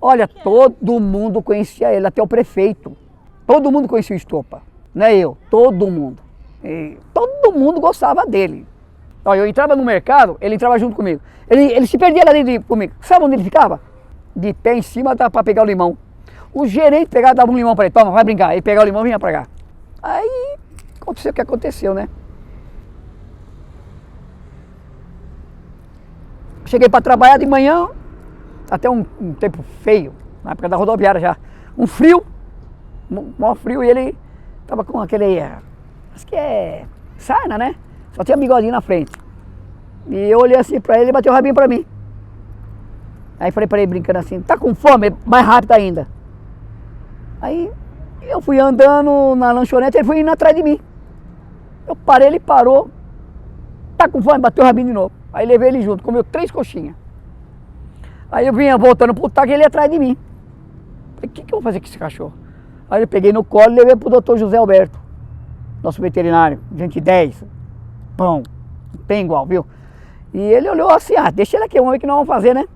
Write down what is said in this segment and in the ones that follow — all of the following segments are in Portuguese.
Olha, todo mundo conhecia ele, até o prefeito. Todo mundo conhecia o Estopa, não é eu, todo mundo. E todo mundo gostava dele. Olha, eu entrava no mercado, ele entrava junto comigo. Ele se perdia lá dentro comigo. Sabe onde ele ficava? De pé em cima para pegar o limão. O gerente pegava, dava um limão para ele, toma, vai brincar. Ele pegava o limão e vinha para cá. Aí aconteceu o que aconteceu, né? Cheguei para trabalhar de manhã, até um tempo feio, na época da rodoviária já. Um frio, maior frio, e ele tava com aquele, acho que é sarna, né? Só tinha bigodinho na frente. E eu olhei assim pra ele e bateu o rabinho pra mim. Aí falei pra ele brincando assim, tá com fome? Mais rápido ainda. Aí eu fui andando na lanchonete, ele foi indo atrás de mim. Eu parei, ele parou. Tá com fome? Bateu o rabinho de novo. Aí levei ele junto, comeu 3 coxinhas. Aí eu vinha voltando pro taco e ele ia atrás de mim. Falei, o que eu vou fazer com esse cachorro? Aí eu peguei no colo e levei pro doutor José Alberto, nosso veterinário, gente 10. Pão, não tem igual, viu? E ele olhou assim, deixa ele aqui, vamos ver o que nós vamos fazer, né?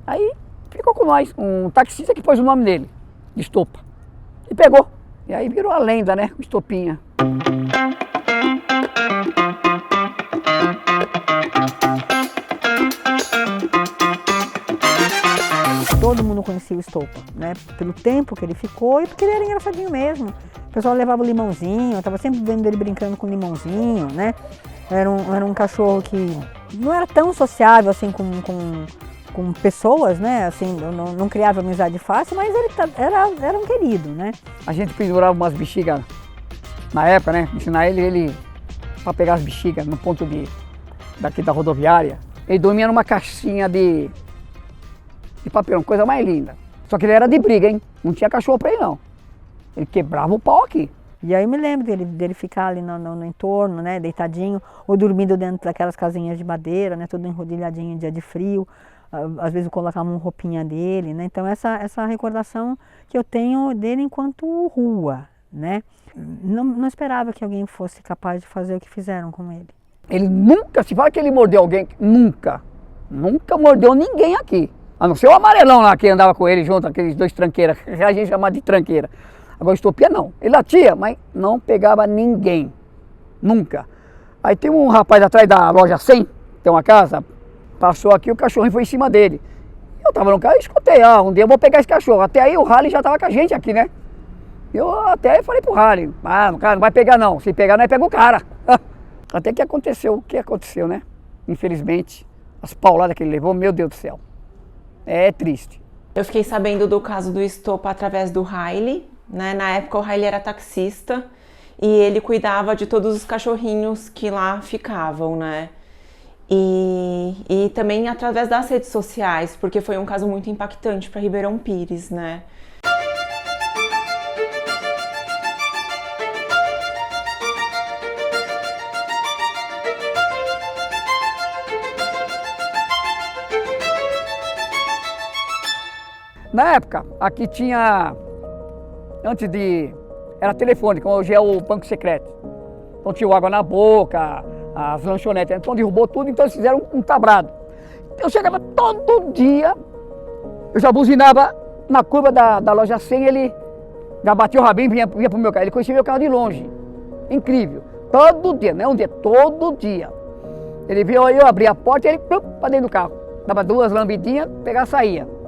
Aí ficou com nós, um taxista que pôs o nome dele, de Estopa. E pegou. E aí virou a lenda, né? O Estopinha. Todo mundo conhecia o Estopa, né? Pelo tempo que ele ficou e porque ele era engraçadinho mesmo. O pessoal levava o limãozinho, eu tava sempre vendo ele brincando com limãozinho, né? Era um cachorro que não era tão sociável assim com pessoas, né? Assim, não criava amizade fácil, mas ele era um querido, né? A gente pendurava umas bexigas na época, né? Ensinar ele para pegar as bexigas no ponto daqui da rodoviária. Ele dormia numa caixinha de papelão, coisa mais linda. Só que ele era de briga, hein? Não tinha cachorro pra ele, não. Ele quebrava o pau aqui. E aí eu me lembro dele ficar ali no entorno, né, deitadinho, ou dormindo dentro daquelas casinhas de madeira, né, todo enrodilhadinho em dia de frio. Às vezes eu colocava uma roupinha dele, né? Então essa recordação que eu tenho dele enquanto rua, né? Não esperava que alguém fosse capaz de fazer o que fizeram com ele. Ele nunca, se fala que ele mordeu alguém, nunca mordeu ninguém aqui. A não ser o amarelão lá que andava com ele junto, aqueles 2 tranqueiras, que a gente chamava de tranqueira. Agora Estopinha não, ele latia, mas não pegava ninguém, nunca. Aí tem um rapaz atrás da loja 100, tem uma casa, passou aqui, o cachorrinho foi em cima dele. Eu tava no carro e escutei, um dia eu vou pegar esse cachorro. Até aí o Rally já tava com a gente aqui, né? Eu até falei pro Rally, cara, não vai pegar não, se pegar nós pega o cara. Até que aconteceu o que aconteceu, né? Infelizmente, as pauladas que ele levou, meu Deus do céu. É triste. Eu fiquei sabendo do caso do Estopa através do Riley, né? Na época o Riley era taxista e ele cuidava de todos os cachorrinhos que lá ficavam, né? E também através das redes sociais, porque foi um caso muito impactante para Ribeirão Pires, né? Na época, aqui tinha, era telefone, como hoje é o Banco Secreto. Então tinha água na boca, as lanchonetes, então derrubou tudo, então eles fizeram um tabrado. Eu chegava todo dia, eu já buzinava na curva da loja 100, ele já batia o rabinho e vinha pro meu carro. Ele conhecia meu carro de longe, incrível. Todo dia, não é um dia, todo dia. Ele viu eu abrir a porta e ele para dentro do carro. Dava 2 lambidinhas, pegava e saía.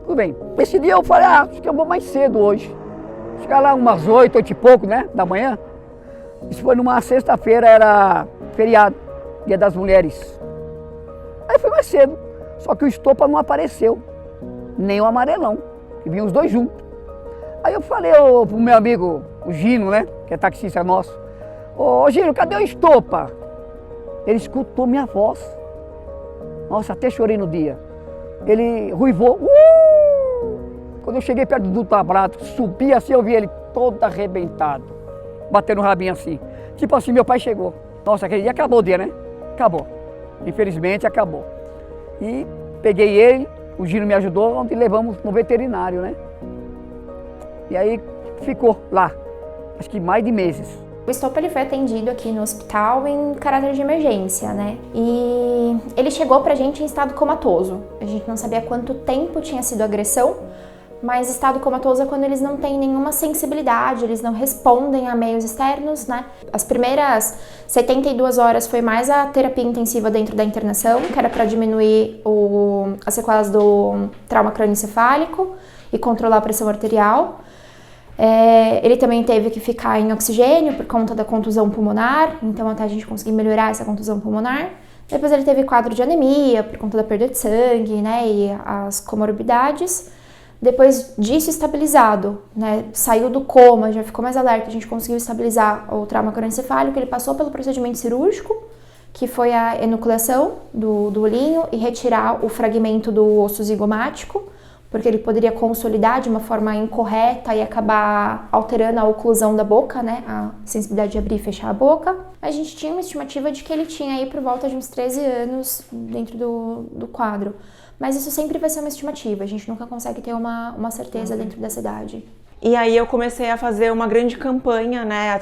Tudo bem. Esse dia eu falei, acho que eu vou mais cedo hoje. Chegar lá umas 8 e pouco, né, da manhã. Isso foi numa sexta-feira, era feriado, Dia das Mulheres. Aí fui mais cedo. Só que o Estopa não apareceu, nem o amarelão, que vinham os 2 juntos. Aí eu falei pro meu amigo, o Gino, né, que é taxista nosso. Ô Gino, cadê o Estopa? Ele escutou minha voz. Nossa, até chorei no dia. Ele ruivou. Quando eu cheguei perto do tabrado, subi assim, eu vi ele todo arrebentado, batendo o rabinho assim. Tipo assim, meu pai chegou. Nossa, aquele dia acabou o dia, né? Acabou. Infelizmente, acabou. E peguei ele, o Gino me ajudou, onde levamos no veterinário, né? E aí ficou lá, acho que mais de meses. O Estopa ele foi atendido aqui no hospital em caráter de emergência, né? E ele chegou pra gente em estado comatoso. A gente não sabia quanto tempo tinha sido a agressão, mas estado comatoso é quando eles não têm nenhuma sensibilidade, eles não respondem a meios externos, né? As primeiras 72 horas foi mais a terapia intensiva dentro da internação, que era para diminuir as sequelas do trauma crânioencefálico e controlar a pressão arterial. Ele também teve que ficar em oxigênio por conta da contusão pulmonar, então até a gente conseguir melhorar essa contusão pulmonar. Depois ele teve quadro de anemia por conta da perda de sangue, né, e as comorbidades. Depois disso, estabilizado, né, saiu do coma, já ficou mais alerta, a gente conseguiu estabilizar o trauma crânioencefálico, ele passou pelo procedimento cirúrgico, que foi a enucleação do olhinho e retirar o fragmento do osso zigomático, porque ele poderia consolidar de uma forma incorreta e acabar alterando a oclusão da boca, né, a sensibilidade de abrir e fechar a boca. A gente tinha uma estimativa de que ele tinha aí por volta de uns 13 anos dentro do quadro. Mas isso sempre vai ser uma estimativa, a gente nunca consegue ter uma certeza dentro dessa idade. E aí eu comecei a fazer uma grande campanha, né,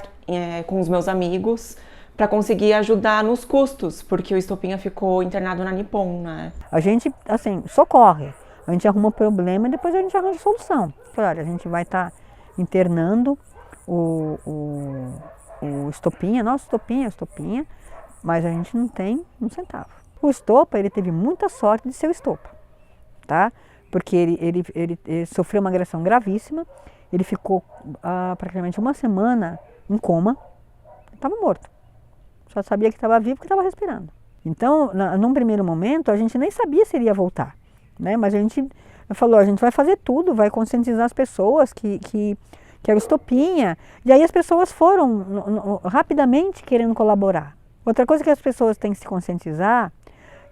com os meus amigos, para conseguir ajudar nos custos, porque o Estopinha ficou internado na Nippon, né. A gente, assim, socorre. A gente arruma problema e depois a gente arranja solução. Olha, a gente vai estar internando o Estopinha, nosso Estopinha, mas a gente não tem um centavo. O Estopa, ele teve muita sorte de ser o Estopa, tá? Porque ele sofreu uma agressão gravíssima, ele ficou praticamente uma semana em coma, estava morto. Só sabia que estava vivo porque estava respirando. Então, num primeiro momento, a gente nem sabia se ele ia voltar, né? Mas a gente falou, a gente vai fazer tudo, vai conscientizar as pessoas que era o Estopinha. E aí as pessoas foram rapidamente querendo colaborar. Outra coisa que as pessoas têm que se conscientizar,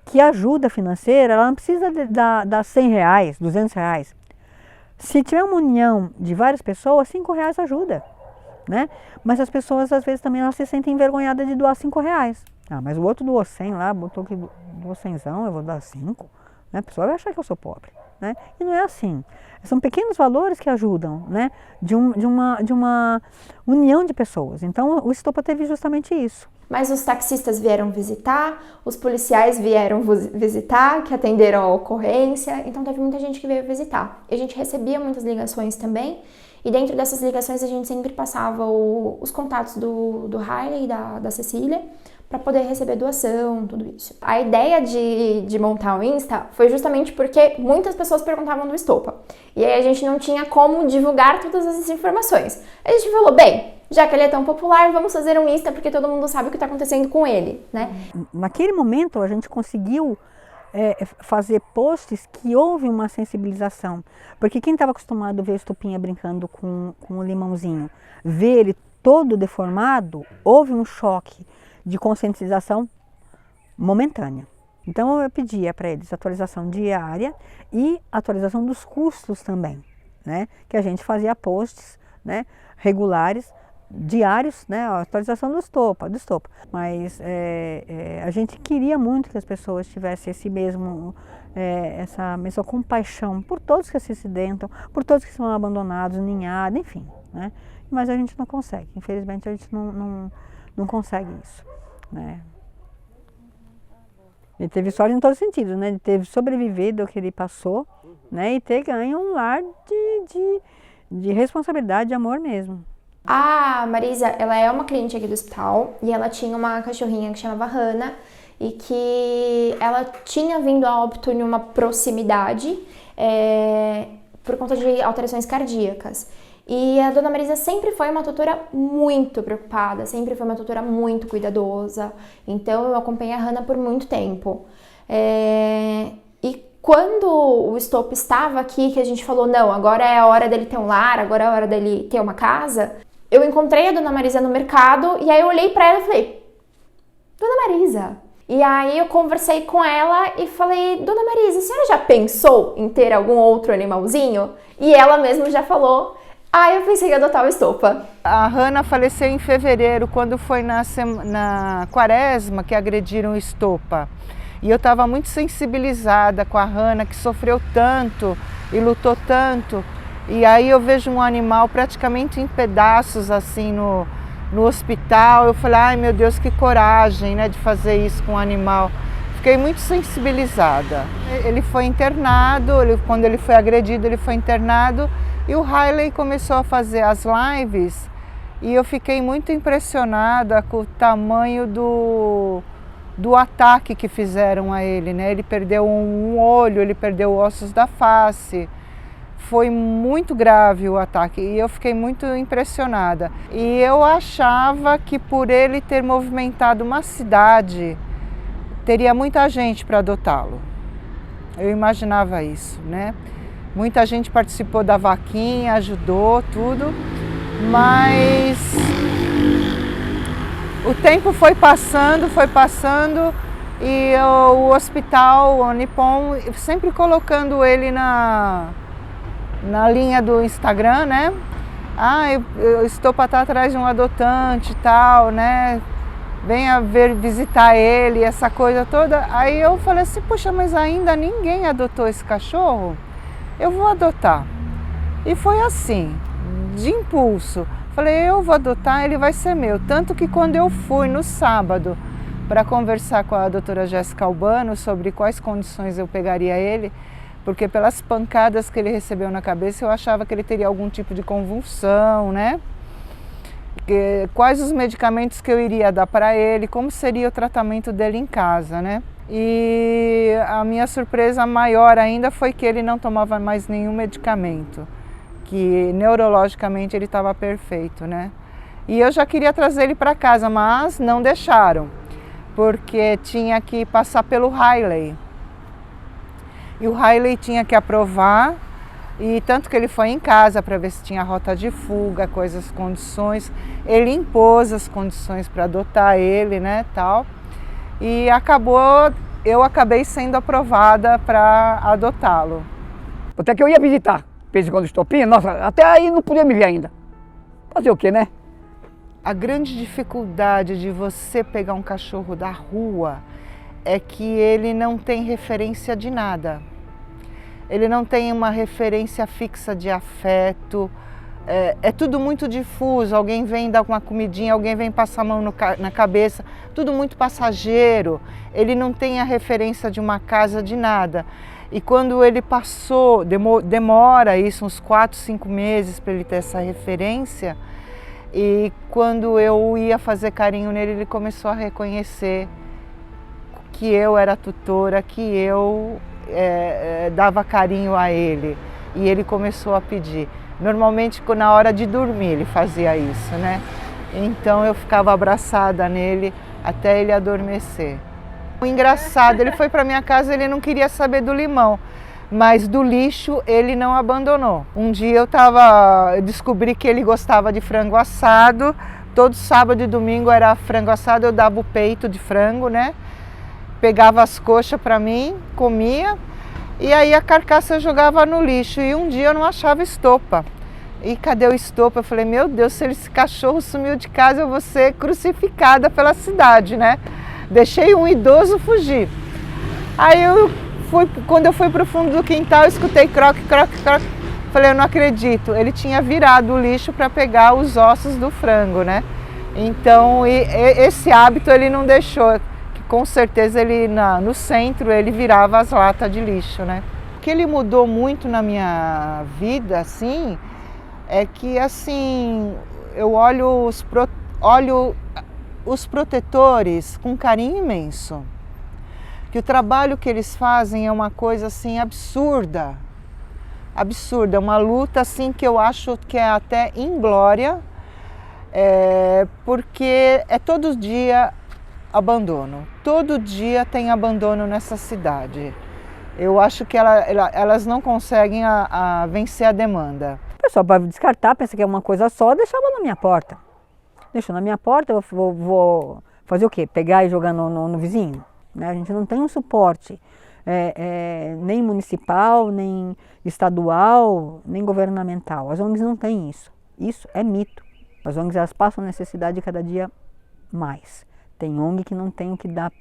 que a ajuda financeira, ela não precisa dar R$100, R$200. Se tiver uma união de várias pessoas, R$5 ajuda, né? Mas as pessoas, às vezes, também elas se sentem envergonhadas de doar R$5. Ah, mas o outro doou 100 lá, botou que doou 100zão, eu vou dar 5. Né? A pessoa vai achar que eu sou pobre, né? E não é assim. São pequenos valores que ajudam, né? De uma união de pessoas. Então, o Estopa teve justamente isso. Mas os taxistas vieram visitar, os policiais vieram visitar, que atenderam a ocorrência, então teve muita gente que veio visitar. E a gente recebia muitas ligações também, e dentro dessas ligações a gente sempre passava os contatos do Riley e da Cecília, para poder receber doação, tudo isso. A ideia de montar o Insta foi justamente porque muitas pessoas perguntavam do Estopa. E aí a gente não tinha como divulgar todas essas informações. A gente falou, bem, já que ele é tão popular, vamos fazer um Insta porque todo mundo sabe o que está acontecendo com ele, né? Naquele momento a gente conseguiu fazer posts que houve uma sensibilização. Porque quem estava acostumado a ver o Estopinha brincando com o limãozinho, ver ele todo deformado, houve um choque de conscientização momentânea. Então eu pedia para eles atualização diária e atualização dos custos também, né? Que a gente fazia posts, né, regulares, diários, né, a atualização do Estopa. Mas a gente queria muito que as pessoas tivessem essa mesma compaixão por todos que se acidentam, por todos que são abandonados, ninhados, enfim, né? Mas a gente não consegue, infelizmente a gente não consegue isso, né? Ele teve sorte em todos os sentidos, né? De ter sobrevivido ao que ele passou, né? E ter ganho um lar de responsabilidade, de amor mesmo. A Marisa, ela é uma cliente aqui do hospital e ela tinha uma cachorrinha que chamava Hannah e que ela tinha vindo a óbito em uma proximidade por conta de alterações cardíacas. E a dona Marisa sempre foi uma tutora muito preocupada, sempre foi uma tutora muito cuidadosa. Então eu acompanhei a Hannah por muito tempo. E quando o Estopa estava aqui, que a gente falou, não, agora é a hora dele ter um lar, agora é a hora dele ter uma casa, eu encontrei a dona Marisa no mercado e aí eu olhei pra ela e falei, dona Marisa. E aí eu conversei com ela e falei, dona Marisa, a senhora já pensou em ter algum outro animalzinho? E ela mesma já falou, eu pensei em adotar o Estopa. A Hannah faleceu em fevereiro, quando foi na quaresma que agrediram o Estopa. E eu estava muito sensibilizada com a Hannah, que sofreu tanto e lutou tanto. E aí eu vejo um animal praticamente em pedaços, assim, no hospital. Eu falei, ai meu Deus, que coragem, né, de fazer isso com um animal. Fiquei muito sensibilizada. Ele foi internado, quando ele foi agredido, ele foi internado e o Riley começou a fazer as lives e eu fiquei muito impressionada com o tamanho do ataque que fizeram a ele, né? Ele perdeu um olho, ele perdeu ossos da face. Foi muito grave o ataque e eu fiquei muito impressionada. E eu achava que por ele ter movimentado uma cidade, teria muita gente para adotá-lo. Eu imaginava isso, né? Muita gente participou da vaquinha, ajudou, tudo, mas o tempo foi passando e o hospital, o Nippon, sempre colocando ele na linha do Instagram, né? Ah, eu estou para estar atrás de um adotante e tal, né? Venha visitar ele, essa coisa toda. Aí eu falei assim, poxa, mas ainda ninguém adotou esse cachorro? Eu vou adotar. E foi assim, de impulso. Falei, eu vou adotar, ele vai ser meu. Tanto que quando eu fui no sábado para conversar com a doutora Jéssica Albano sobre quais condições eu pegaria ele, porque pelas pancadas que ele recebeu na cabeça eu achava que ele teria algum tipo de convulsão, né? Quais os medicamentos que eu iria dar para ele, como seria o tratamento dele em casa, né? E a minha surpresa maior ainda foi que ele não tomava mais nenhum medicamento, que neurologicamente ele estava perfeito, né? E eu já queria trazer ele para casa, mas não deixaram, porque tinha que passar pelo Riley. E o Riley tinha que aprovar, e tanto que ele foi em casa para ver se tinha rota de fuga, coisas, condições. Ele impôs as condições para adotar ele, né, tal. E eu acabei sendo aprovada para adotá-lo. Até que eu ia visitar, de vez em quando estopinha, nossa, até aí não podia me ver ainda. Fazer o quê, né? A grande dificuldade de você pegar um cachorro da rua é que ele não tem referência de nada. Ele não tem uma referência fixa de afeto, é tudo muito difuso, alguém vem dar uma comidinha, alguém vem passar a mão na cabeça, tudo muito passageiro, ele não tem a referência de uma casa, de nada. E quando ele passou, demora isso, uns 4, 5 meses para ele ter essa referência, e quando eu ia fazer carinho nele, ele começou a reconhecer que eu era a tutora, que eu dava carinho a ele, e ele começou a pedir. Normalmente na hora de dormir ele fazia isso, né? Então eu ficava abraçada nele até ele adormecer. O engraçado, ele foi para minha casa, ele não queria saber do limão, mas do lixo ele não abandonou. Um dia eu descobri que ele gostava de frango assado, todo sábado e domingo era frango assado, eu dava o peito de frango, né? Pegava as coxas para mim, comia, e aí a carcaça eu jogava no lixo. E um dia eu não achava estopa. E cadê o estopa? Eu falei, meu Deus, se esse cachorro sumiu de casa, eu vou ser crucificada pela cidade, né? Deixei um idoso fugir. Aí quando eu fui para o fundo do quintal, eu escutei croque, croque, croque. Falei, eu não acredito. Ele tinha virado o lixo para pegar os ossos do frango, né? Então, esse hábito ele não deixou. Com certeza ele no centro ele virava as latas de lixo, né? O que ele mudou muito na minha vida, assim, é que assim eu olho os protetores com carinho imenso. Que o trabalho que eles fazem é uma coisa assim absurda, absurda, uma luta assim que eu acho que é até inglória, porque é todo dia abandono. Todo dia tem abandono nessa cidade. Eu acho que elas não conseguem vencer a demanda. O pessoal vai descartar, pensa que é uma coisa só, deixava na minha porta. Deixou na minha porta, eu vou fazer o quê? Pegar e jogar no vizinho? Né? A gente não tem um suporte nem municipal, nem estadual, nem governamental. As ONGs não têm isso. Isso é mito. As ONGs elas passam necessidade cada dia mais. Tem ONG que não tem o que dar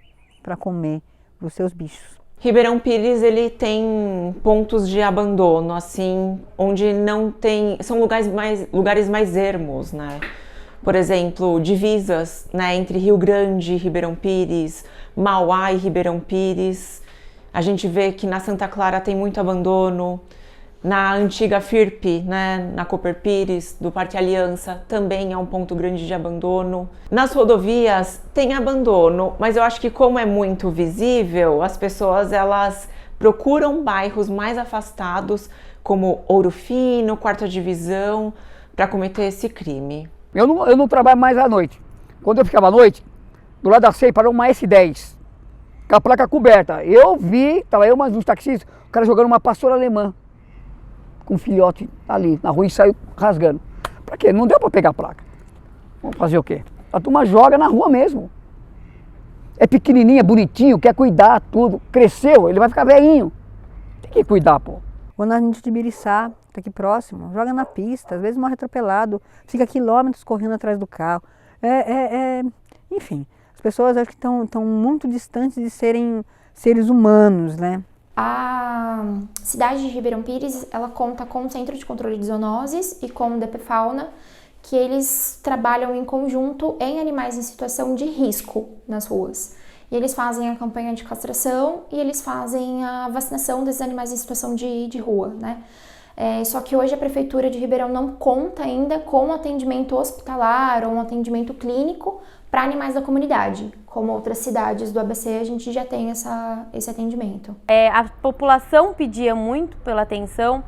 para comer os seus bichos. Ribeirão Pires, ele tem pontos de abandono, assim, onde não tem... São lugares mais ermos, né? Por exemplo, divisas, né, entre Rio Grande e Ribeirão Pires, Mauá e Ribeirão Pires. A gente vê que na Santa Clara tem muito abandono. Na antiga FIRP, né, na Cooper Pires, do Parque Aliança, também é um ponto grande de abandono. Nas rodovias tem abandono, mas eu acho que como é muito visível, as pessoas elas procuram bairros mais afastados, como Ouro Fino, Quarta Divisão, para cometer esse crime. Eu não trabalho mais à noite. Quando eu ficava à noite, do lado da CEI parou uma S10, com a placa coberta. Eu vi, estava eu mais uns taxistas, o cara jogando uma pastora alemã, com um filhote ali na rua e saiu rasgando. Pra quê? Não deu pra pegar a placa. Vamos fazer o quê? A turma joga na rua mesmo. É pequenininho, é bonitinho, quer cuidar, tudo. Cresceu, ele vai ficar velhinho. Tem que cuidar, pô. O andamento de Biriçá, tá aqui próximo, joga na pista, às vezes morre atropelado, fica quilômetros correndo atrás do carro. Enfim, as pessoas acho que estão muito distantes de serem seres humanos, né? A cidade de Ribeirão Pires, ela conta com o Centro de Controle de Zoonoses e com o DP-Fauna, que eles trabalham em conjunto em animais em situação de risco nas ruas. E eles fazem a campanha de castração e eles fazem a vacinação desses animais em situação de rua, né? Só que hoje a Prefeitura de Ribeirão não conta ainda com atendimento hospitalar ou um atendimento clínico para animais da comunidade. Como outras cidades do ABC, a gente já tem esse atendimento. A população pedia muito pela atenção,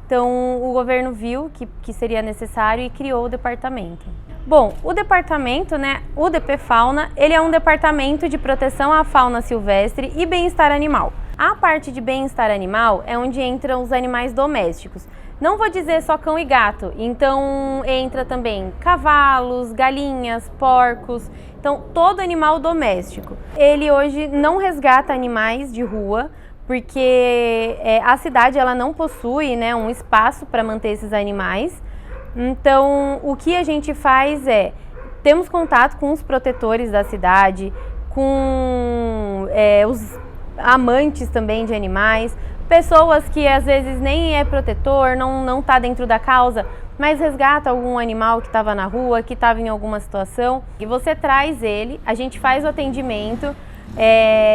então o governo viu que seria necessário e criou o departamento. Bom, o departamento, né, o DP-Fauna, ele é um departamento de proteção à fauna silvestre e bem-estar animal. A parte de bem-estar animal é onde entram os animais domésticos. Não vou dizer só cão e gato, então entra também cavalos, galinhas, porcos, então todo animal doméstico. Ele hoje não resgata animais de rua, porque a cidade ela não possui, né, um espaço para manter esses animais. Então o que a gente faz temos contato com os protetores da cidade, com os amantes também de animais, pessoas que às vezes nem é protetor, não está dentro da causa, mas resgata algum animal que estava na rua, que estava em alguma situação, e você traz ele, a gente faz o atendimento,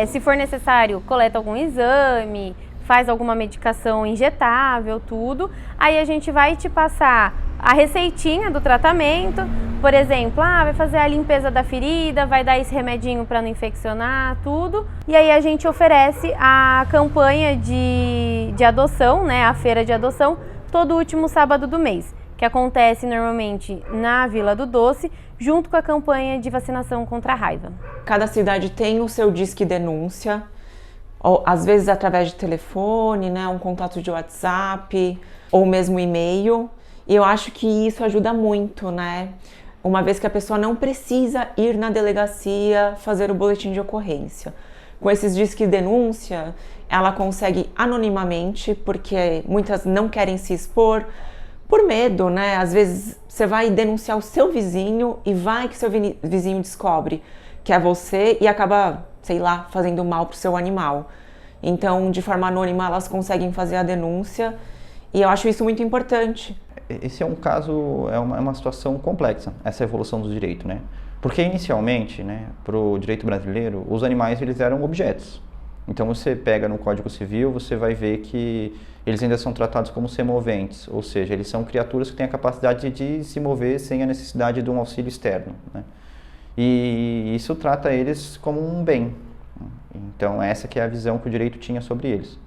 se for necessário, coleta algum exame, faz alguma medicação injetável, tudo, aí a gente vai te passar a receitinha do tratamento, por exemplo, vai fazer a limpeza da ferida, vai dar esse remedinho para não infeccionar, tudo. E aí a gente oferece a campanha de adoção, né, a feira de adoção, todo último sábado do mês, que acontece normalmente na Vila do Doce, junto com a campanha de vacinação contra a raiva. Cada cidade tem o seu disque denúncia, ou, às vezes através de telefone, né, um contato de WhatsApp, ou mesmo e-mail. E eu acho que isso ajuda muito, né? Uma vez que a pessoa não precisa ir na delegacia fazer o boletim de ocorrência. Com esses disque denúncia, ela consegue anonimamente, porque muitas não querem se expor, por medo, né? Às vezes você vai denunciar o seu vizinho e vai que seu vizinho descobre que é você e acaba, sei lá, fazendo mal pro seu animal. Então, de forma anônima, elas conseguem fazer a denúncia e eu acho isso muito importante. Esse é um caso, é uma situação complexa, essa evolução do direito, né? Porque inicialmente, né, para o direito brasileiro, os animais eles eram objetos. Então você pega no Código Civil, você vai ver que eles ainda são tratados como semoventes, ou seja, eles são criaturas que têm a capacidade de se mover sem a necessidade de um auxílio externo, né? E isso trata eles como um bem. Então essa que é a visão que o direito tinha sobre eles.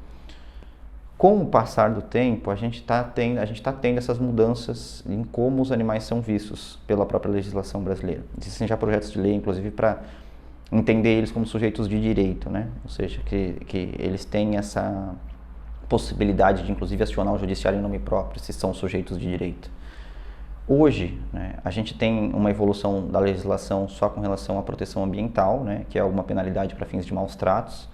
Com o passar do tempo, a gente tá tendo essas mudanças em como os animais são vistos pela própria legislação brasileira. Existem já projetos de lei, inclusive, para entender eles como sujeitos de direito, né? Ou seja, que eles têm essa possibilidade de, inclusive, acionar o judiciário em nome próprio, se são sujeitos de direito. Hoje, né, a gente tem uma evolução da legislação só com relação à proteção ambiental, né, que é alguma penalidade para fins de maus tratos,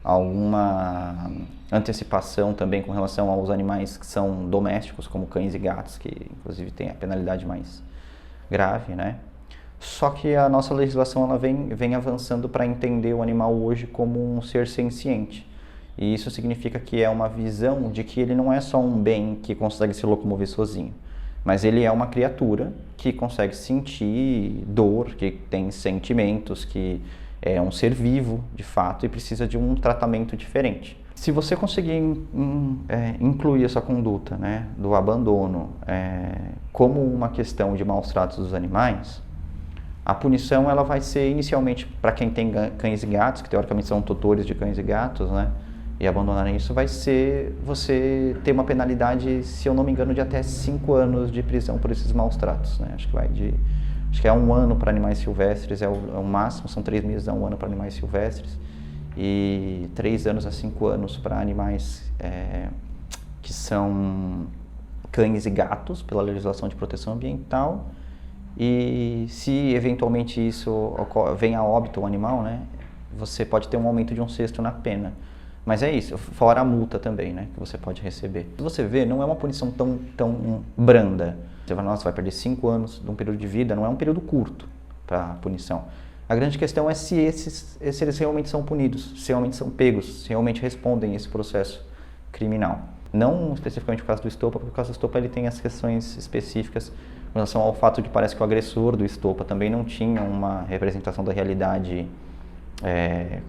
alguma antecipação também com relação aos animais que são domésticos, como cães e gatos, que inclusive tem a penalidade mais grave, né? Só que a nossa legislação ela vem avançando para entender o animal hoje como um ser senciente. E isso significa que é uma visão de que ele não é só um bem que consegue se locomover sozinho. Mas ele é uma criatura que consegue sentir dor, que tem sentimentos, que é um ser vivo, de fato, e precisa de um tratamento diferente. Se você conseguir incluir essa conduta, né, do abandono como uma questão de maus tratos dos animais, a punição ela vai ser inicialmente para quem tem cães e gatos, que teoricamente são tutores de cães e gatos, né, e abandonarem isso, vai ser você ter uma penalidade, se eu não me engano, de até 5 anos de prisão por esses maus tratos, né? Acho que é 1 ano para animais silvestres, é o máximo, são 3 meses a 1 ano para animais silvestres, e 3 anos a 5 anos para animais que são cães e gatos, pela legislação de proteção ambiental. E se eventualmente isso vem a óbito o animal, né, você pode ter um aumento de 1/6 na pena. Mas é isso, fora a multa também, né, que você pode receber. Se você vê, não é uma punição tão branda. Você vai, nossa, vai perder 5 anos de um período de vida, não é um período curto para a punição. A grande questão é se eles realmente são punidos, se realmente são pegos, se realmente respondem a esse processo criminal. Não especificamente por causa do estopa, porque o caso do estopa ele tem as questões específicas em relação ao fato de que parece que o agressor do estopa também não tinha uma representação da realidade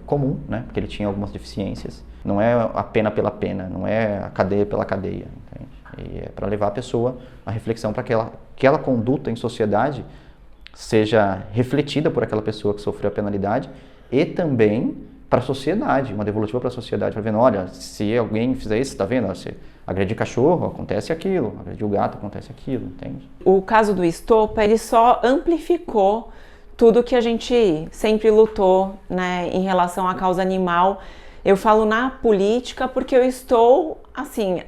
comum, né? Porque ele tinha algumas deficiências. Não é a pena pela pena, não é a cadeia pela cadeia, entende? E é para levar a pessoa à reflexão para que aquela conduta em sociedade seja refletida por aquela pessoa que sofreu a penalidade e também para a sociedade, uma devolutiva para a sociedade, para vendo, olha, se alguém fizer isso, tá vendo? Se agredir cachorro, acontece aquilo, agredir o gato, acontece aquilo, entende? O caso do estopa, ele só amplificou tudo que a gente sempre lutou, né, em relação à causa animal. Eu falo na política porque eu estou, assim,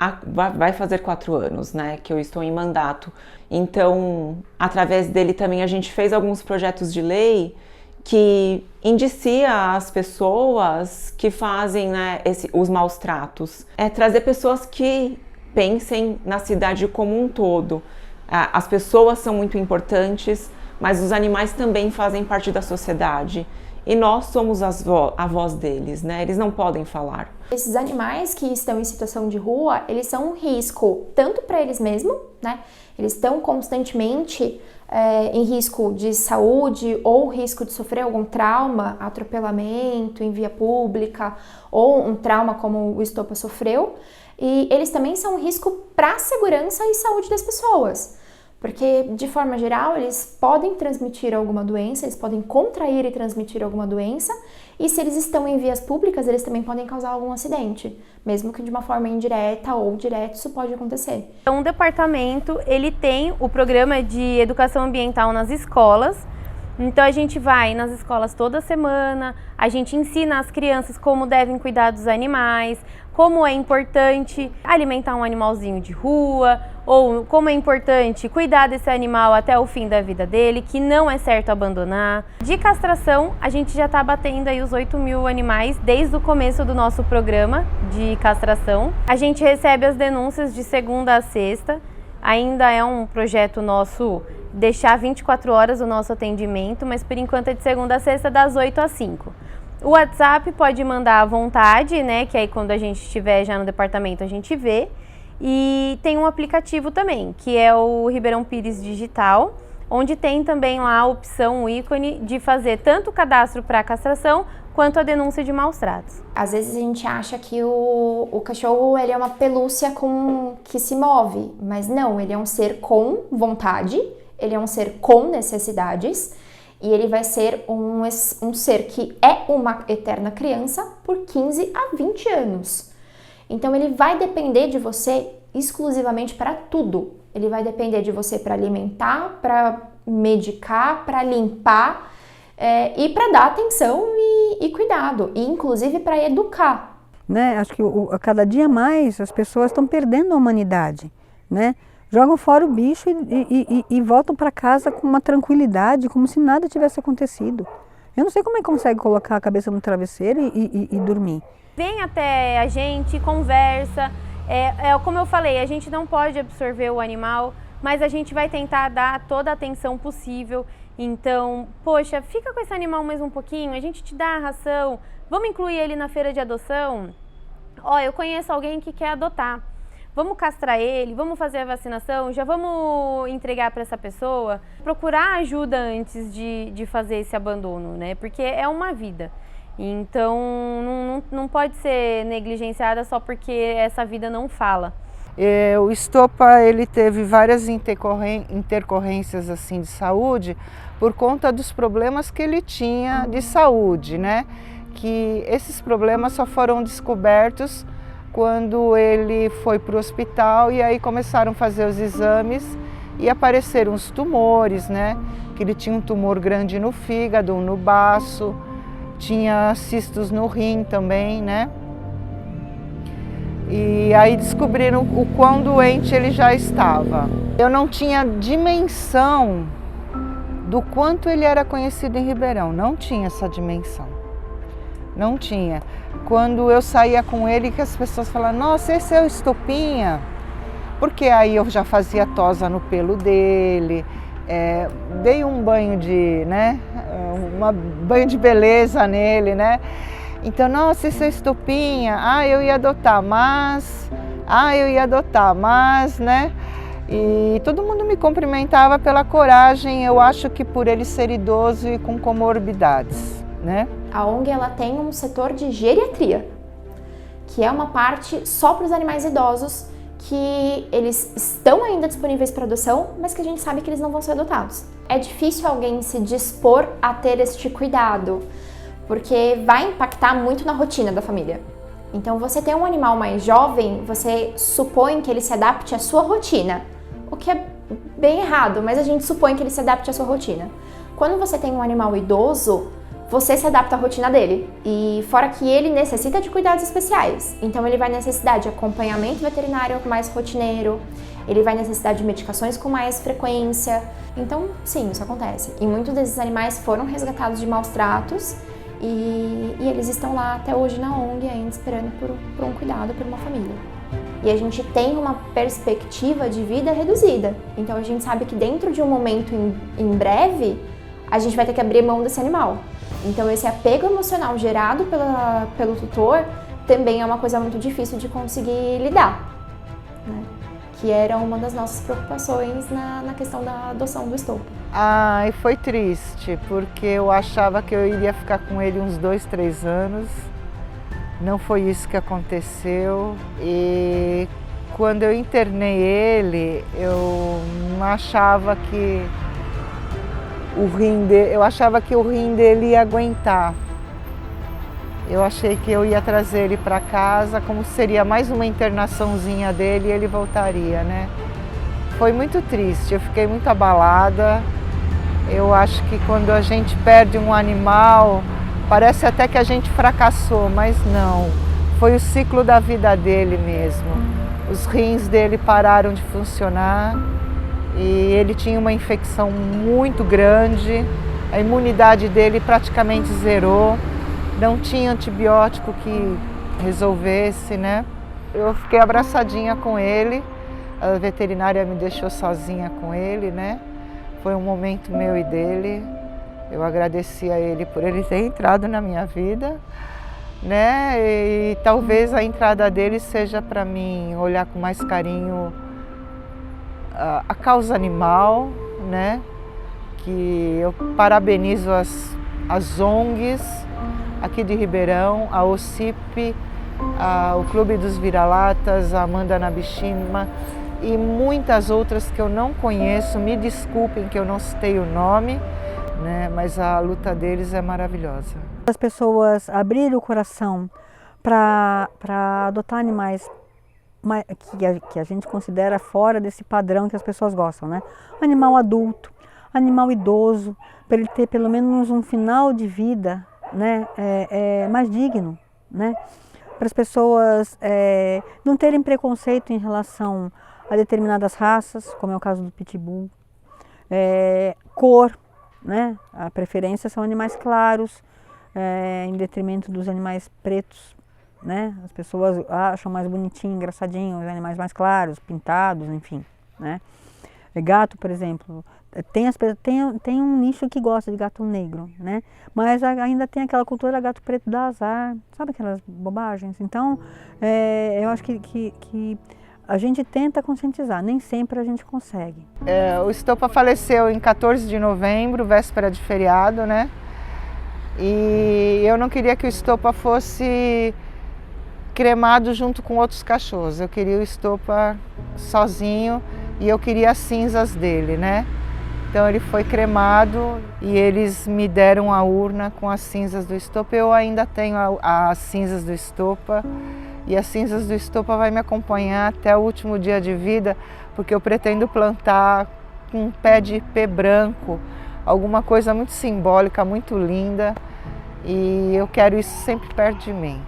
vai fazer 4 anos, né, que eu estou em mandato. Então, através dele também a gente fez alguns projetos de lei que indicia as pessoas que fazem, né, os maus tratos. É trazer pessoas que pensem na cidade como um todo. As pessoas são muito importantes, mas os animais também fazem parte da sociedade. E nós somos a voz deles, né? Eles não podem falar. Esses animais que estão em situação de rua, eles são um risco tanto para eles mesmos, né? Eles estão constantemente em risco de saúde ou risco de sofrer algum trauma, atropelamento em via pública ou um trauma como o estopa sofreu. E eles também são um risco para a segurança e saúde das pessoas. Porque, de forma geral, eles podem transmitir alguma doença, eles podem contrair e transmitir alguma doença, e se eles estão em vias públicas, eles também podem causar algum acidente, mesmo que de uma forma indireta ou direta, isso pode acontecer. Então, o departamento, ele tem o programa de educação ambiental nas escolas. Então, a gente vai nas escolas toda semana, a gente ensina as crianças como devem cuidar dos animais, como é importante alimentar um animalzinho de rua, ou como é importante cuidar desse animal até o fim da vida dele, que não é certo abandonar. De castração, a gente já está batendo aí os 8.000 animais desde o começo do nosso programa de castração. A gente recebe as denúncias de segunda a sexta, ainda é um projeto nosso deixar 24 horas o nosso atendimento, mas por enquanto é de segunda a sexta, das 8 às 5. O WhatsApp pode mandar à vontade, né, que aí quando a gente estiver já no departamento a gente vê. E tem um aplicativo também, que é o Ribeirão Pires Digital, onde tem também lá a opção, o ícone de fazer tanto o cadastro para castração quanto a denúncia de maus tratos. Às vezes a gente acha que o cachorro ele é uma pelúcia que se move, mas não, ele é um ser com vontade, ele é um ser com necessidades e ele vai ser um ser que é uma eterna criança por 15 a 20 anos. Então ele vai depender de você exclusivamente para tudo. Ele vai depender de você para alimentar, para medicar, para limpar e para dar atenção e cuidado, e inclusive para educar. Né? Acho que a cada dia mais as pessoas estão perdendo a humanidade, né? Jogam fora o bicho e voltam para casa com uma tranquilidade, como se nada tivesse acontecido. Eu não sei como é que consegue colocar a cabeça no travesseiro e dormir. Vem até a gente, conversa, como eu falei, a gente não pode absorver o animal, mas a gente vai tentar dar toda a atenção possível. Então, poxa, fica com esse animal mais um pouquinho, a gente te dá a ração, vamos incluir ele na feira de adoção? Ó, eu conheço alguém que quer adotar. vamos castrar ele, vamos fazer a vacinação, já vamos entregar para essa pessoa. Procurar ajuda antes de fazer esse abandono, né? Porque é uma vida. Então, não pode ser negligenciada só porque essa vida não fala. O Estopa, ele teve várias intercorrências assim de saúde por conta dos problemas que ele tinha de saúde, né? Que esses problemas só foram descobertos quando ele foi para o hospital e aí começaram a fazer os exames e apareceram os tumores, né? Que ele tinha um tumor grande no fígado, no baço, tinha cistos no rim também, né? E aí descobriram o quão doente ele já estava. Eu não tinha dimensão do quanto ele era conhecido em Ribeirão, não tinha essa dimensão, não tinha. Quando eu saía com ele, que as pessoas falavam, nossa, esse é o Estopinha, porque aí eu já fazia tosa no pelo dele, dei um banho de, né, banho de beleza nele, né? Então, nossa, esse é o Estopinha, eu ia adotar, mas, né? E todo mundo me cumprimentava pela coragem, eu acho que por ele ser idoso e com comorbidades, né? A ONG, ela tem um setor de geriatria, que é uma parte só para os animais idosos, que eles estão ainda disponíveis para adoção, mas que a gente sabe que eles não vão ser adotados. É difícil alguém se dispor a ter este cuidado, porque vai impactar muito na rotina da família. Então, você tem um animal mais jovem, você supõe que ele se adapte à sua rotina, o que é bem errado, mas a gente supõe que ele se adapte à sua rotina. Quando você tem um animal idoso, você se adapta à rotina dele. E fora que ele necessita de cuidados especiais, então ele vai necessitar de acompanhamento veterinário mais rotineiro, ele vai necessitar de medicações com mais frequência. Então, sim, isso acontece. E muitos desses animais foram resgatados de maus tratos, e eles estão lá até hoje na ONG ainda esperando por um cuidado, por uma família. E a gente tem uma perspectiva de vida reduzida. Então a gente sabe que dentro de um momento em breve, a gente vai ter que abrir mão desse animal. Então esse apego emocional gerado pelo tutor também é uma coisa muito difícil de conseguir lidar, né? Que era uma das nossas preocupações na questão da adoção do Estopa. E foi triste, porque eu achava que eu iria ficar com ele uns 2, 3 anos. Não foi isso que aconteceu. E quando eu internei ele, eu achava que o rim dele ia aguentar. Eu achei que eu ia trazer ele para casa, como seria mais uma internaçãozinha dele e ele voltaria, né? Foi muito triste, eu fiquei muito abalada. Eu acho que quando a gente perde um animal, parece até que a gente fracassou, mas não. Foi o ciclo da vida dele mesmo. Os rins dele pararam de funcionar e ele tinha uma infecção muito grande, a imunidade dele praticamente zerou. Não tinha antibiótico que resolvesse, né? Eu fiquei abraçadinha com ele, a veterinária me deixou sozinha com ele, né? Foi um momento meu e dele. Eu agradeci a ele por ele ter entrado na minha vida, né? E talvez a entrada dele seja para mim olhar com mais carinho a causa animal, né? Que eu parabenizo as ONGs aqui de Ribeirão, a OCIP, o Clube dos Vira-Latas, a Amanda Nabishima e muitas outras que eu não conheço, me desculpem que eu não citei o nome, né? Mas a luta deles é maravilhosa. As pessoas abrirem o coração para adotar animais que a gente considera fora desse padrão que as pessoas gostam, né? Animal adulto, animal idoso, para ele ter pelo menos um final de vida, né, mais digno, né? Para as pessoas não terem preconceito em relação a determinadas raças, como é o caso do pitbull, cor, né? A preferência são animais claros, em detrimento dos animais pretos, né? As pessoas acham mais bonitinho, engraçadinho os animais mais claros, pintados, enfim, né? Gato, por exemplo, tem um nicho que gosta de gato negro, né? Mas ainda tem aquela cultura gato preto dá azar, sabe aquelas bobagens? Então, eu acho que a gente tenta conscientizar, nem sempre a gente consegue. O Estopa faleceu em 14 de novembro, véspera de feriado, né? E eu não queria que o Estopa fosse cremado junto com outros cachorros. Eu queria o Estopa sozinho e eu queria as cinzas dele, né? Então ele foi cremado e eles me deram a urna com as cinzas do Estopa. Eu ainda tenho as cinzas do Estopa e as cinzas do Estopa vai me acompanhar até o último dia de vida, porque eu pretendo plantar um pé de ipê branco, alguma coisa muito simbólica, muito linda, e eu quero isso sempre perto de mim.